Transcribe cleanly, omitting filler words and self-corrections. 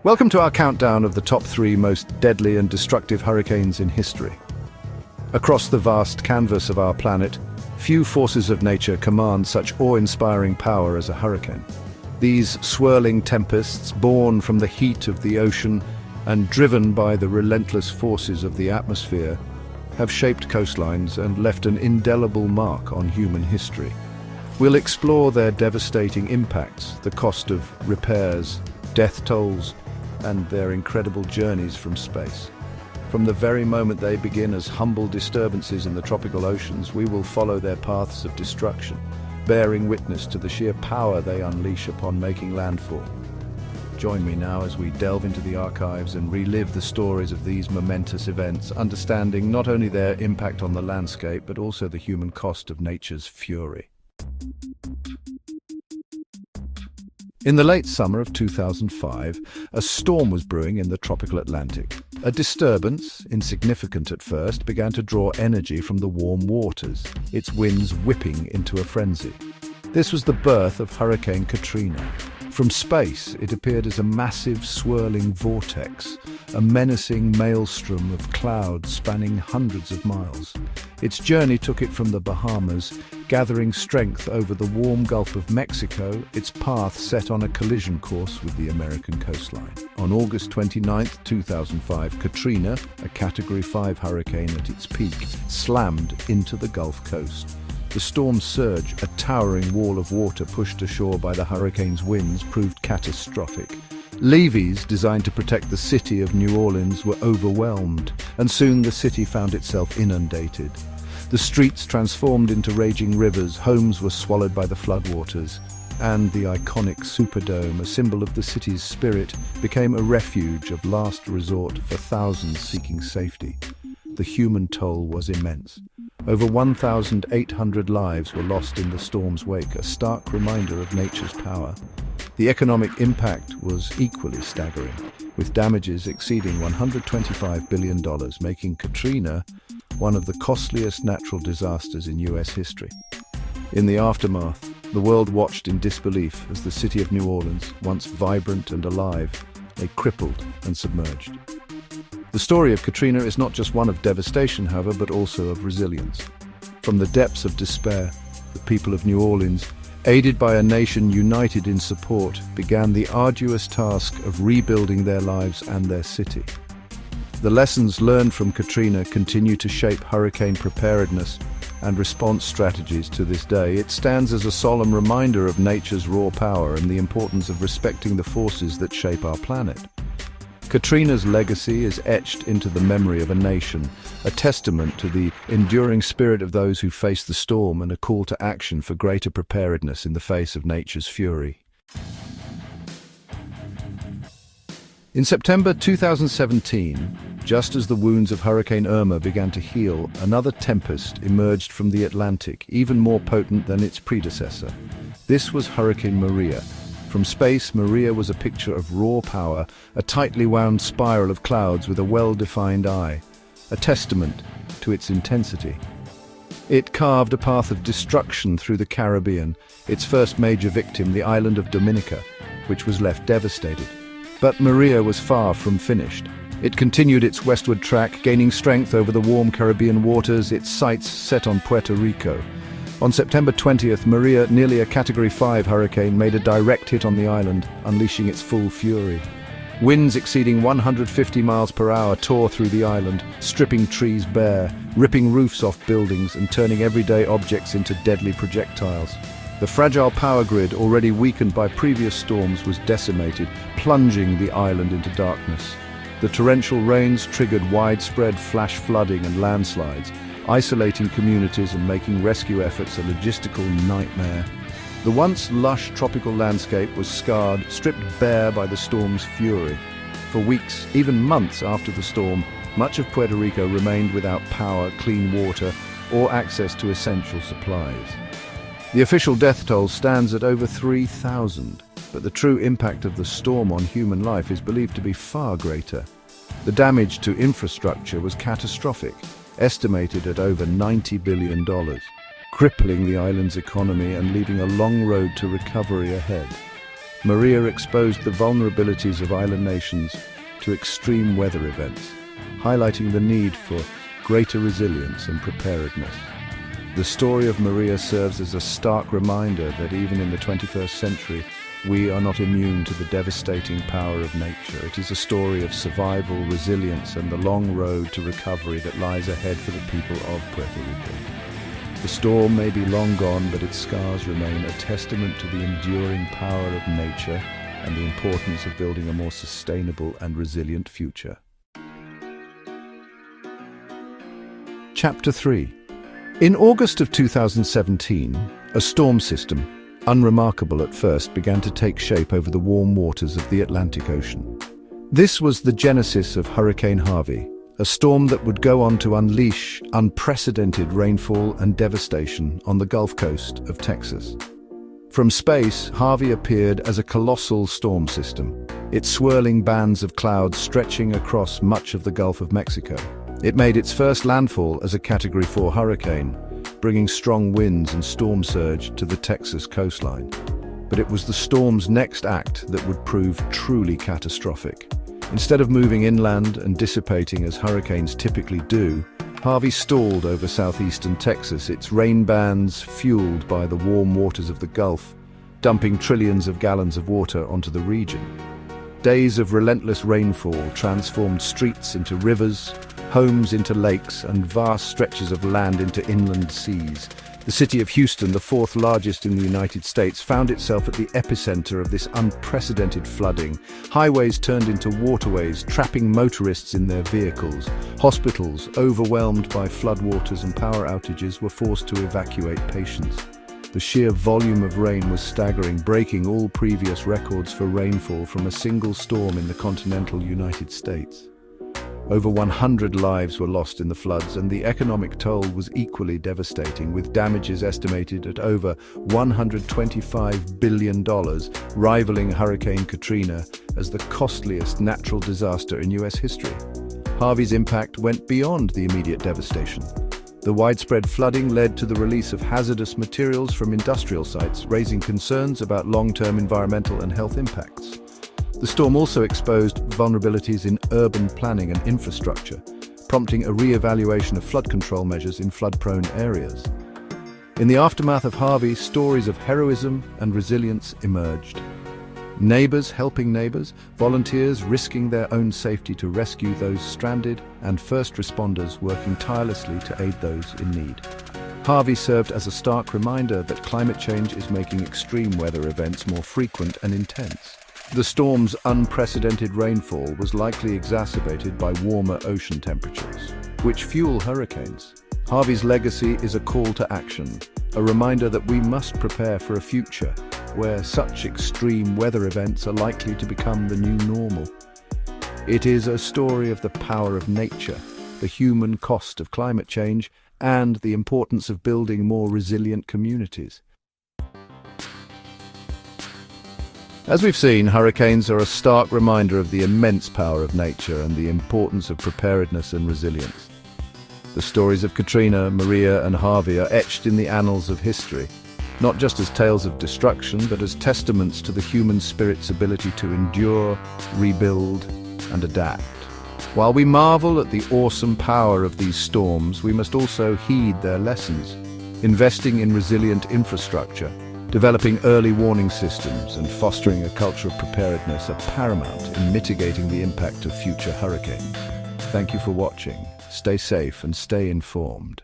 Welcome to our countdown of the top 3 most deadly and destructive hurricanes in history. Across the vast canvas of our planet, few forces of nature command such awe-inspiring power as a hurricane. These swirling tempests, born from the heat of the ocean and driven by the relentless forces of the atmosphere, have shaped coastlines and left an indelible mark on human history. We'll explore their devastating impacts, the cost of repairs, death tolls, and their incredible journeys from space. From the very moment they begin as humble disturbances in the tropical oceans, we will follow their paths of destruction, bearing witness to the sheer power they unleash upon making landfall. Join me now as we delve into the archives and relive the stories of these momentous events, understanding not only their impact on the landscape, but also the human cost of nature's fury. In the late summer of 2005, a storm was brewing in the tropical Atlantic. A disturbance, insignificant at first, began to draw energy from the warm waters, its winds whipping into a frenzy. This was the birth of Hurricane Katrina. From space, it appeared as a massive swirling vortex, a menacing maelstrom of clouds spanning hundreds of miles. Its journey took it from the Bahamas, gathering strength over the warm Gulf of Mexico, its path set on a collision course with the American coastline. On August 29, 2005, Katrina, a Category 5 hurricane at its peak, slammed into the Gulf Coast. The storm's surge, a towering wall of water pushed ashore by the hurricane's winds, proved catastrophic. Levees designed to protect the city of New Orleans were overwhelmed, and soon the city found itself inundated. The streets transformed into raging rivers, homes were swallowed by the floodwaters, and the iconic Superdome, a symbol of the city's spirit, became a refuge of last resort for thousands seeking safety. The human toll was immense. Over 1,800 lives were lost in the storm's wake, a stark reminder of nature's power. The economic impact was equally staggering, with damages exceeding $125 billion, making Katrina one of the costliest natural disasters in US history. In the aftermath, the world watched in disbelief as the city of New Orleans, once vibrant and alive, lay crippled and submerged. The story of Katrina is not just one of devastation, however, but also of resilience. From the depths of despair, the people of New Orleans, aided by a nation united in support, began the arduous task of rebuilding their lives and their city. The lessons learned from Katrina continue to shape hurricane preparedness and response strategies to this day. It stands as a solemn reminder of nature's raw power and the importance of respecting the forces that shape our planet. Katrina's legacy is etched into the memory of a nation, a testament to the enduring spirit of those who faced the storm and a call to action for greater preparedness in the face of nature's fury. In September 2017, just as the wounds of Hurricane Irma began to heal, another tempest emerged from the Atlantic, even more potent than its predecessor. This was Hurricane Maria. From space, Maria was a picture of raw power, a tightly wound spiral of clouds with a well-defined eye, a testament to its intensity. It carved a path of destruction through the Caribbean, its first major victim, the island of Dominica, which was left devastated. But Maria was far from finished. It continued its westward track, gaining strength over the warm Caribbean waters, its sights set on Puerto Rico. On September 20th, Maria, nearly a Category 5 hurricane, made a direct hit on the island, unleashing its full fury. Winds exceeding 150 miles per hour tore through the island, stripping trees bare, ripping roofs off buildings, and turning everyday objects into deadly projectiles. The fragile power grid, already weakened by previous storms, was decimated, plunging the island into darkness. The torrential rains triggered widespread flash flooding and landslides, isolating communities and making rescue efforts a logistical nightmare. The once lush tropical landscape was scarred, stripped bare by the storm's fury. For weeks, even months after the storm, much of Puerto Rico remained without power, clean water, or access to essential supplies. The official death toll stands at over 3,000, but the true impact of the storm on human life is believed to be far greater. The damage to infrastructure was catastrophic, estimated at over $90 billion, crippling the island's economy and leaving a long road to recovery ahead. Maria exposed the vulnerabilities of island nations to extreme weather events, highlighting the need for greater resilience and preparedness. The story of Maria serves as a stark reminder that even in the 21st century, we are not immune to the devastating power of nature. It is a story of survival, resilience, and the long road to recovery that lies ahead for the people of Puerto Rico. The storm may be long gone, but its scars remain a testament to the enduring power of nature and the importance of building a more sustainable and resilient future. Chapter 3. In August of 2017, a storm system, unremarkable at first, began to take shape over the warm waters of the Atlantic Ocean. This was the genesis of Hurricane Harvey, a storm that would go on to unleash unprecedented rainfall and devastation on the Gulf Coast of Texas. From space, Harvey appeared as a colossal storm system, its swirling bands of clouds stretching across much of the Gulf of Mexico. It made its first landfall as a Category 4 hurricane, bringing strong winds and storm surge to the Texas coastline. But it was the storm's next act that would prove truly catastrophic. Instead of moving inland and dissipating as hurricanes typically do, Harvey stalled over southeastern Texas, its rain bands fueled by the warm waters of the Gulf, dumping trillions of gallons of water onto the region. Days of relentless rainfall transformed streets into rivers, homes into lakes, and vast stretches of land into inland seas. The city of Houston, the fourth largest in the United States, found itself at the epicenter of this unprecedented flooding. Highways turned into waterways, trapping motorists in their vehicles. Hospitals, overwhelmed by floodwaters and power outages, were forced to evacuate patients. The sheer volume of rain was staggering, breaking all previous records for rainfall from a single storm in the continental United States. Over 100 lives were lost in the floods, and the economic toll was equally devastating, with damages estimated at over $125 billion, rivaling Hurricane Katrina as the costliest natural disaster in U.S. history. Harvey's impact went beyond the immediate devastation. The widespread flooding led to the release of hazardous materials from industrial sites, raising concerns about long-term environmental and health impacts. The storm also exposed vulnerabilities in urban planning and infrastructure, prompting a re-evaluation of flood control measures in flood-prone areas. In the aftermath of Harvey, stories of heroism and resilience emerged. Neighbors helping neighbors, volunteers risking their own safety to rescue those stranded, and first responders working tirelessly to aid those in need. Harvey served as a stark reminder that climate change is making extreme weather events more frequent and intense. The storm's unprecedented rainfall was likely exacerbated by warmer ocean temperatures, which fuel hurricanes. Harvey's legacy is a call to action, a reminder that we must prepare for a future where such extreme weather events are likely to become the new normal. It is a story of the power of nature, the human cost of climate change, and the importance of building more resilient communities. As we've seen, hurricanes are a stark reminder of the immense power of nature and the importance of preparedness and resilience. The stories of Katrina, Maria, and Harvey are etched in the annals of history, not just as tales of destruction, but as testaments to the human spirit's ability to endure, rebuild, and adapt. While we marvel at the awesome power of these storms, we must also heed their lessons. Investing in resilient infrastructure, developing early warning systems, and fostering a culture of preparedness are paramount in mitigating the impact of future hurricanes. Thank you for watching. Stay safe and stay informed.